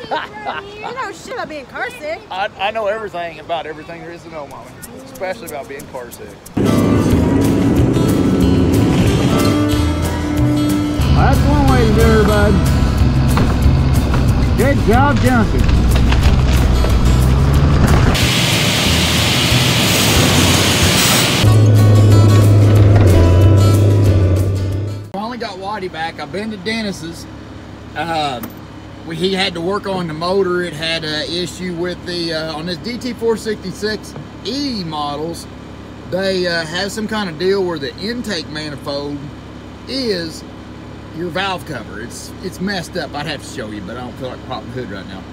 You know shit about being car sick. I know everything about everything there is to know, Mama. Especially about being car sick. That's one way to do it, bud. Good job jumping. Finally got Whitey back. I've been to Dennis's. He had to work on the motor. It had an issue with the on this DT466E models. They have some kind of deal where the intake manifold is your valve cover. It's messed up. I'd have to show you, but I don't feel like popping the hood right now.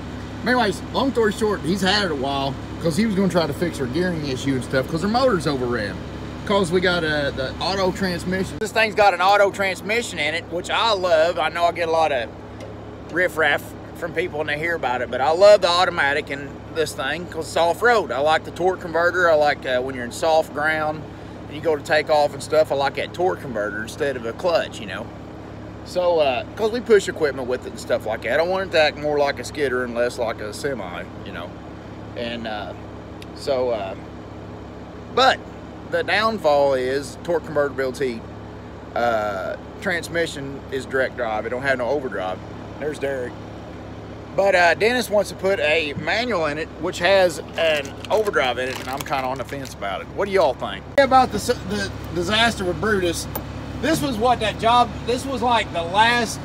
Anyways, long story short, he's had it a while because he was going to try to fix her gearing issue and stuff because her motor's overran. Because we got the auto transmission. This thing's got an auto transmission in it, which I love. I know I get a lot of riffraff from people when they hear about it, but I love the automatic in this thing because it's off-road. I like the torque converter. I like when you're in soft ground and you go to take off and stuff, I like that torque converter instead of a clutch, you know. So, because we push equipment with it and stuff like that. I want it to act more like a skidder and less like a semi, you know. And but the downfall is torque converter builds heat. Transmission is direct drive. It don't have no overdrive. There's Derek. But Dennis wants to put a manual in it, which has an overdrive in it, and I'm kind of on the fence about it. What do y'all think? About the disaster with Brutus, this was what that job, this was like the last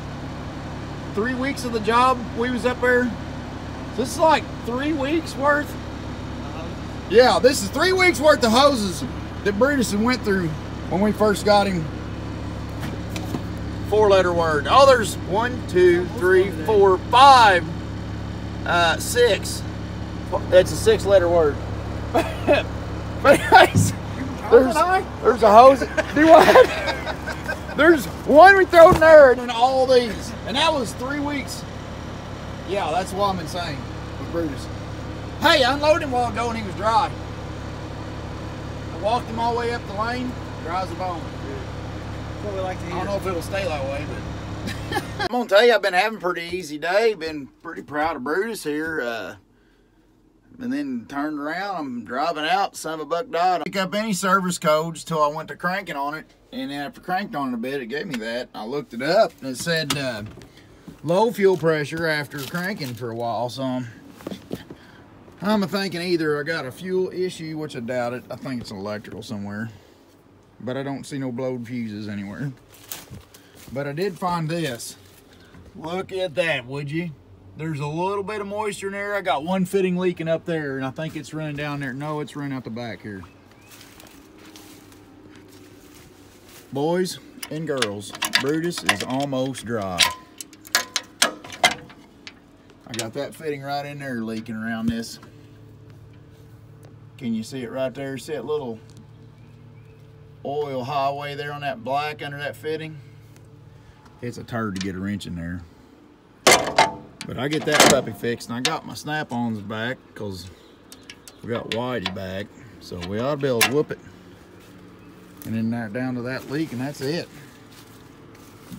3 weeks of the job we was up there. So this is like 3 weeks worth. Yeah, this is 3 weeks worth of hoses that Brutus went through when we first got him. 4-letter word. Oh, there's 1, 2, 3, 4, 5, 6. That's a 6-letter word. But anyways, there's a hose. Do what? There's one we throw in there and then all these. And that was 3 weeks. Yeah, that's why I'm insane with Brutus. Hey, I unloaded him a while ago and he was dry. I walked him all the way up the lane, dry as a bone. What we like to hear. I don't know if it'll stay that way, but I'm gonna tell you, I've been having a pretty easy day. Been pretty proud of Brutus here. And then turned around, I'm driving out, son of a buck died. I didn't pick up any service codes till I went to cranking on it. And then after cranked on it a bit, it gave me that. I looked it up and it said low fuel pressure after cranking for a while. So I'm thinking either I got a fuel issue, which I doubt it. I think it's electrical somewhere. But I don't see no blowed fuses anywhere. But I did find this. Look at that, would you? There's a little bit of moisture in there. I got one fitting leaking up there, and I think it's running down there. No, it's running out the back here. Boys and girls, Brutus is almost dry. I got that fitting right in there leaking around this. Can you see it right there? See that little oil highway there on that black under that fitting? It's a turd to get a wrench in there. But I get that puppy fixed, and I got my snap-ons back because we got Whitey back. So we ought to be able to whoop it. And then there down to that leak, and that's it.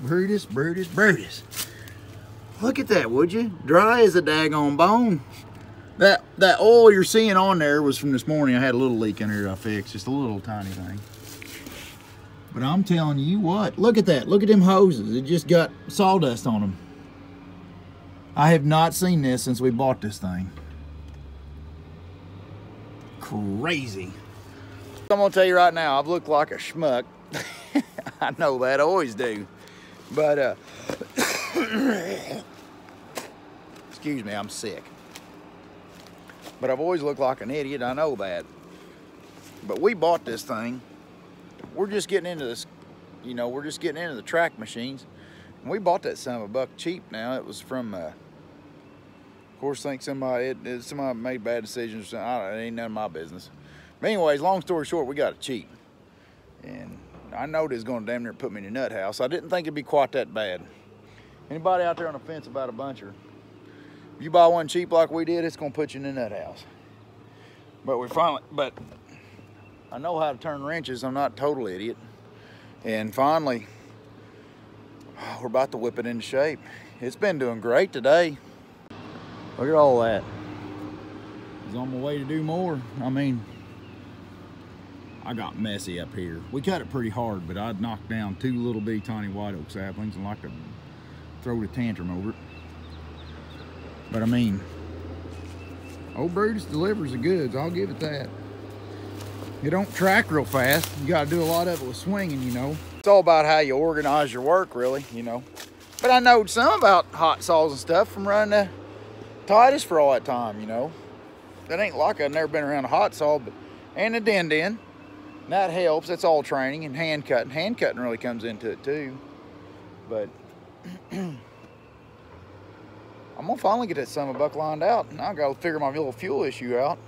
Brutus, Brutus, Brutus. Look at that, would you? Dry as a daggone bone. That oil you're seeing on there was from this morning. I had a little leak in there I fixed, just a little tiny thing. But I'm telling you what, look at that. Look at them hoses. It just got sawdust on them. I have not seen this since we bought this thing. Crazy. I'm gonna tell you right now, I've looked like a schmuck. I know that, I always do. But, excuse me, I'm sick. But I've always looked like an idiot, I know that. But we bought this thing. We're just getting into this, you know, we're just getting into the track machines. And we bought that son of a buck cheap now. It was from, of course, think somebody made bad decisions. It ain't none of my business. But anyways, long story short, we got it cheap. And I know this is going to damn near put me in a nut house. I didn't think it'd be quite that bad. Anybody out there on the fence about a buncher, if you buy one cheap like we did, it's going to put you in a nut house. But I know how to turn wrenches. I'm not a total idiot. And finally, we're about to whip it into shape. It's been doing great today. Look at all that. I was on my way to do more. I mean, I got messy up here. We cut it pretty hard, but I'd knocked down 2 little bitty tiny white oak saplings and like to throw the tantrum over it. But I mean, old Brutus delivers the goods, I'll give it that. It don't track real fast. You gotta do a lot of it with swinging, you know. It's all about how you organize your work, really, you know. But I know some about hot saws and stuff from running the Titus for all that time, you know. That ain't like I've never been around a hot saw, but and a din-din. That helps. That's all training and hand cutting. Hand cutting really comes into it too. But I'm gonna finally get that son of a buck lined out, and I gotta figure my little fuel issue out.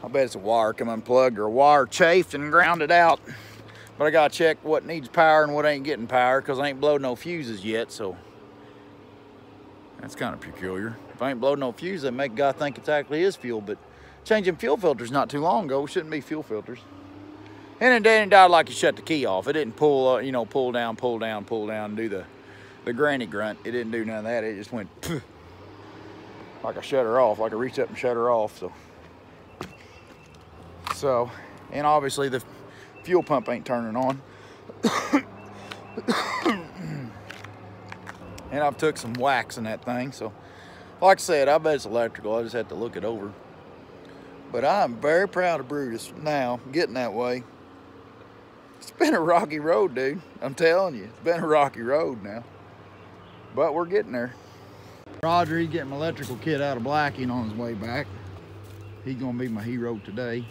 I bet it's a wire come unplugged or a wire chafed and grounded out. But I gotta check what needs power and what ain't getting power, because I ain't blowed no fuses yet, so that's kind of peculiar. If I ain't blowed no fuse, that make a guy think it's actually his fuel, but changing fuel filters not too long ago shouldn't be fuel filters. And it died like you shut the key off. It didn't pull, you know, pull down, and do the granny grunt. It didn't do none of that. It just went like I shut her off, like I reached up and shut her off. So, and obviously the fuel pump ain't turning on. And I've took some wax in that thing, so like I said, I bet it's electrical. I just have to look it over. But I'm very proud of Brutus now, getting that way. It's been a rocky road, dude. I'm telling you, it's been a rocky road now. But we're getting there. Roger, he's getting my electrical kit out of Blacking on his way back. He's gonna be my hero today.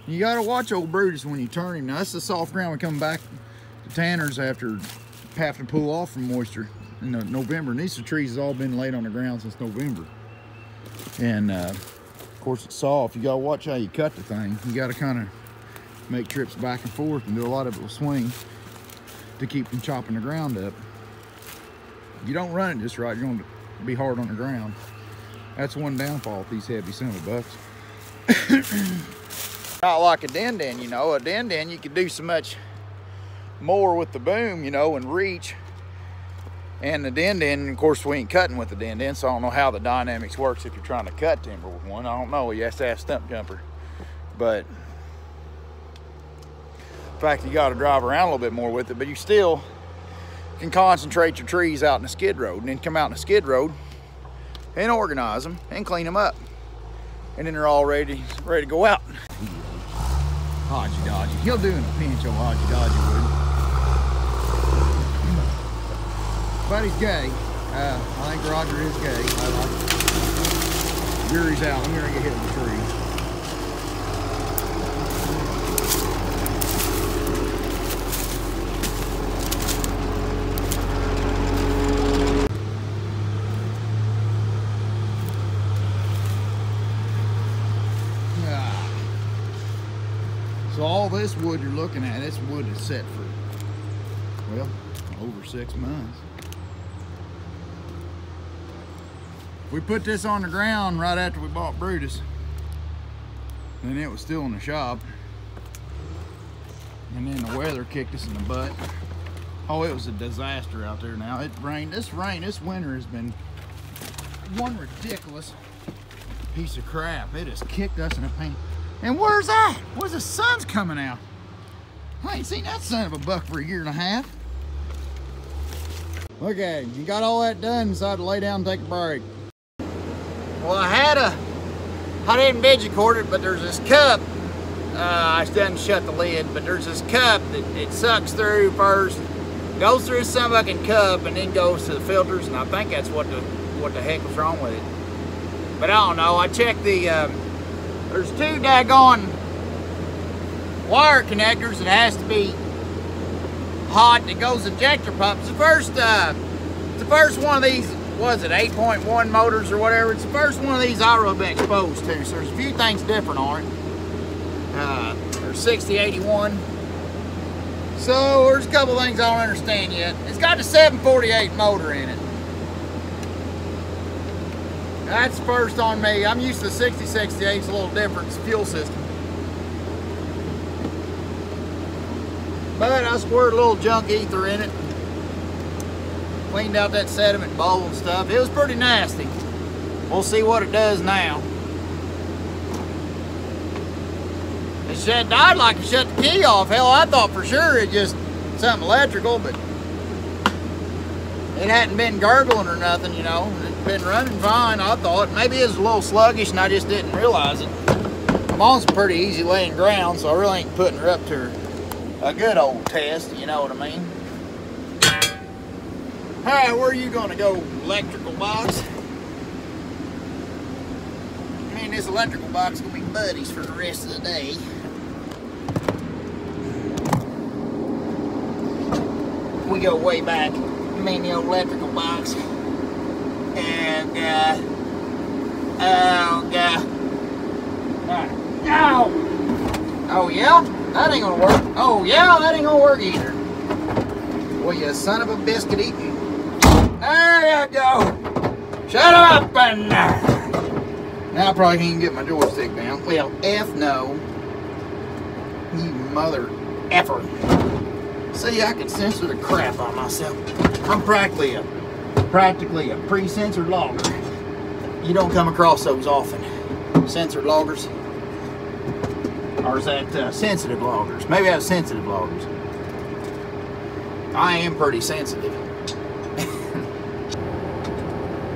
You gotta watch old Brutus when you turn him. Now, that's the soft ground we come back to Tanner's after having to pull off from moisture in November. And these trees has all been laid on the ground since November. And of course it's soft. You gotta watch how you cut the thing. You gotta kind of make trips back and forth and do a lot of it with swing to keep from chopping the ground up. If you don't run it just right, you're gonna be hard on the ground. That's one downfall with these heavy son of a bucks. Not like a din-din, you know. A din-din, you could do so much more with the boom, you know, and reach. And the din-din, of course, we ain't cutting with the din-din, so I don't know how the dynamics works if you're trying to cut timber with one. I don't know. You have to ask Stump Jumper. But in fact, you got to drive around a little bit more with it, but you still can concentrate your trees out in the skid road and then come out in the skid road and organize them and clean them up. And then they're all ready to go out. Hodgy dodgy. He'll do in a pinch, old hodgy dodgy would. But he's gay. I think Roger is gay. Jury's out. I'm gonna get hit with the tree. So all this wood you're looking at, this wood is set for, well, over 6 months. We put this on the ground right after we bought Brutus. And it was still in the shop. And then the weather kicked us in the butt. Oh, it was a disaster out there now. It rained. This winter has been one ridiculous piece of crap. It has kicked us in the pain. And where's that? Where's the sun's coming out? I ain't seen that son of a buck for a year and a half. Okay, you got all that done, decided to lay down and take a break. Well, I didn't veg-cord it, but there's this cup. I didn't shut the lid, but there's this cup that it sucks through first, goes through some fucking cup, and then goes to the filters, and I think that's what the heck was wrong with it. But I don't know. I checked the, there's 2 daggone wire connectors that has to be hot that goes ejector pumps. The first one of these, was it 8.1 motors or whatever? It's the first one of these I really been exposed to. So there's a few things different on it. There's 6081. So there's a couple things I don't understand yet. It's got the 748 motor in it. That's first on me. I'm used to the 6068. It's a little different. It's a fuel system. But I squirted a little junk ether in it. Cleaned out that sediment bowl and stuff. It was pretty nasty. We'll see what it does now. It died like it shut the key off. Hell, I thought for sure it just something electrical, but it hadn't been gurgling or nothing, you know. It's been running fine, I thought. Maybe it was a little sluggish and I just didn't realize it. I'm on some pretty easy laying ground, so I really ain't putting her up to a good old test, you know what I mean? All right, where are you gonna go, electrical box? Me and this electrical box is gonna be buddies for the rest of the day. We go way back, me and the old electrical box. And, oh, God. Ow! Oh, yeah? That ain't gonna work. Oh, yeah? That ain't gonna work either. Well, you son of a biscuit eating. There you go. Shut up and now I probably can't get my joystick down. Well, F no. You mother effer. See, I can censor the crap out of myself. I'm practically a pre-censored logger. You don't come across those often. Censored loggers. Or is that sensitive loggers? Maybe I have sensitive loggers. I am pretty sensitive.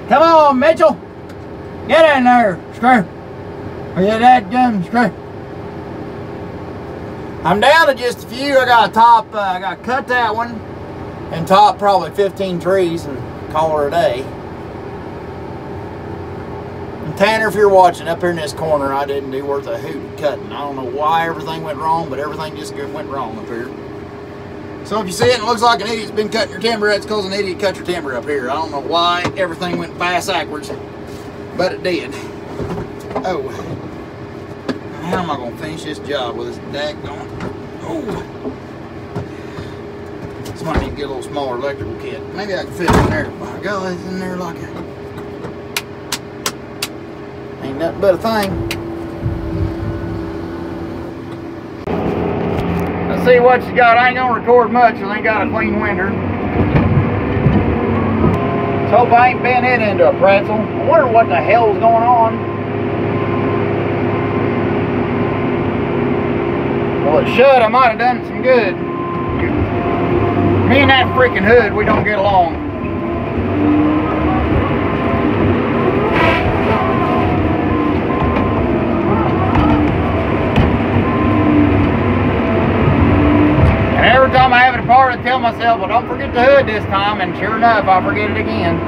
Come on, Mitchell. Get in there, screw. Are you that dumb, screw? I'm down to just a few. I got I got to cut that one and top probably 15 trees and call her a day. And Tanner, if you're watching, up here in this corner, I didn't do worth a hoot of cutting. I don't know why everything went wrong, but everything just went wrong up here. So if you see it and it looks like an idiot's been cutting your timber, that's because an idiot cut your timber up here. I don't know why everything went backwards, but it did. Oh. How am I going to finish this job with this daggone? Oh. This might need to get a little smaller electrical kit. Maybe I can fit it in there. My God, it's in there like a... Ain't nothing but a thing. Let's see what you got. I ain't going to record much because I ain't got a clean window. Let's hope I ain't bent it into a pretzel. I wonder what the hell's going on. Well, it should. I might have done some good. Me and that freaking hood, we don't get along. And every time I have it apart, I tell myself, well, don't forget the hood this time. And sure enough, I forget it again.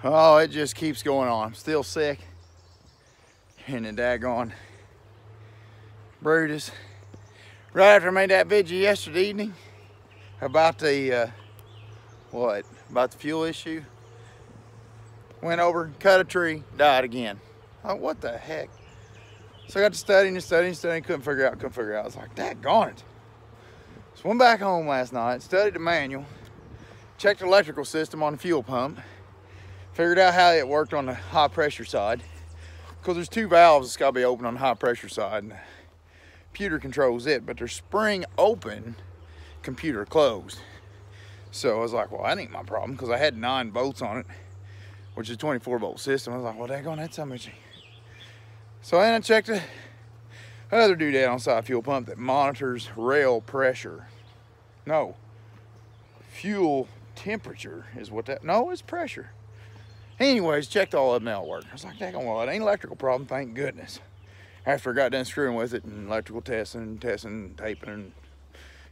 Oh, it just keeps going on. I'm still sick. And the daggone Brutus. Right after I made that video yesterday evening about the, about the fuel issue. Went over, cut a tree, died again. Oh, what the heck? So I got to studying, couldn't figure out. I was like, daggone it. So went back home last night, studied the manual, checked the electrical system on the fuel pump, figured out how it worked on the high pressure side, because there's two valves that's got to be open on the high pressure side, and the computer controls it, but they're spring open, computer closed. So I was like, well, that ain't my problem, because I had 9 bolts on it, which is a 24-volt system. I was like, well, daggone, that's how much. So then I checked the other doodad on side fuel pump that monitors rail pressure. No, fuel temperature is what that, no, it's pressure. Anyways, checked all of them, now work. I was like, daggone, well, it ain't an electrical problem, thank goodness. After I got done screwing with it and electrical testing, taping, and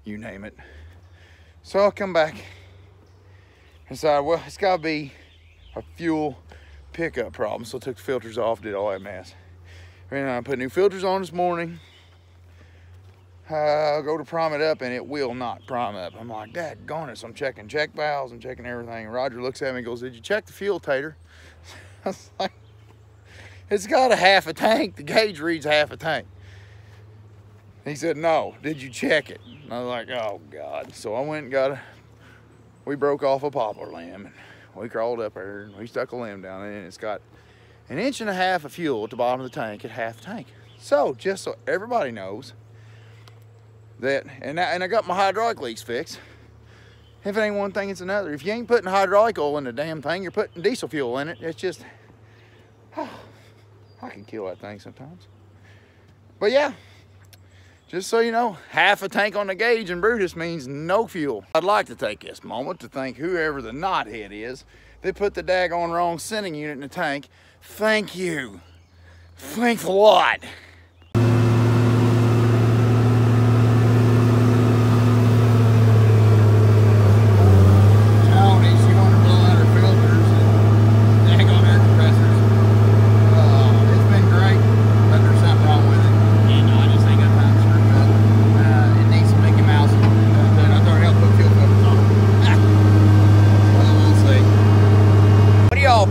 you name it. So I come back and decided, well, it's gotta be a fuel pickup problem. So I took the filters off, did all that mess. And I put new filters on this morning. I'll go to prime it up and it will not prime up. I'm like, daggone it. So I'm checking check valves and checking everything. And Roger looks at me and goes, did you check the fuel tater? I was like, it's got a half a tank. The gauge reads half a tank. He said, no, did you check it? And I was like, oh God. So I went and we broke off a poplar limb and we crawled up there and we stuck a limb down in it, and it's got 1.5 inches of fuel at the bottom of the tank at half the tank. So just so everybody knows that, and I got my hydraulic leaks fixed. If it ain't one thing, it's another. If you ain't putting hydraulic oil in the damn thing, you're putting diesel fuel in it. It's just, oh, I can kill that thing sometimes. But yeah, just so you know, half a tank on the gauge in Brutus means no fuel. I'd like to take this moment to thank whoever the knothead is that put the daggone wrong sending unit in the tank. Thank you. Thanks a lot.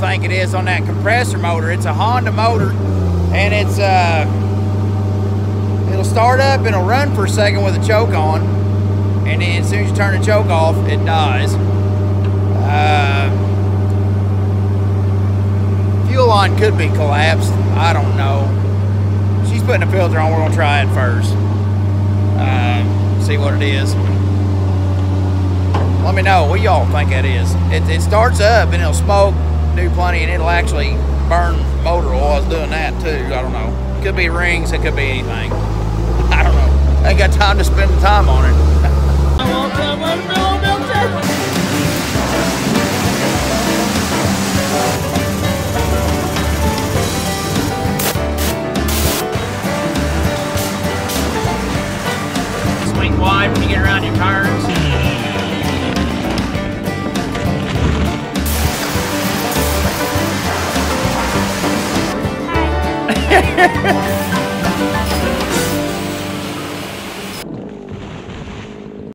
Think it is on that compressor motor. It's a Honda motor, and it's it'll start up and it'll run for a second with a choke on, and then as soon as you turn the choke off, it dies. Fuel line could be collapsed. I don't know. She's putting a filter on. We're gonna try it first. See what it is. Let me know what y'all think that is. It starts up and it'll smoke, do plenty, and it'll actually burn motor oil. I was doing that too. I don't know. Could be rings, it could be anything. I don't know. I ain't got time to spend the time on it. I want that watermelon filter. Swing wide when you get around your turns. Ha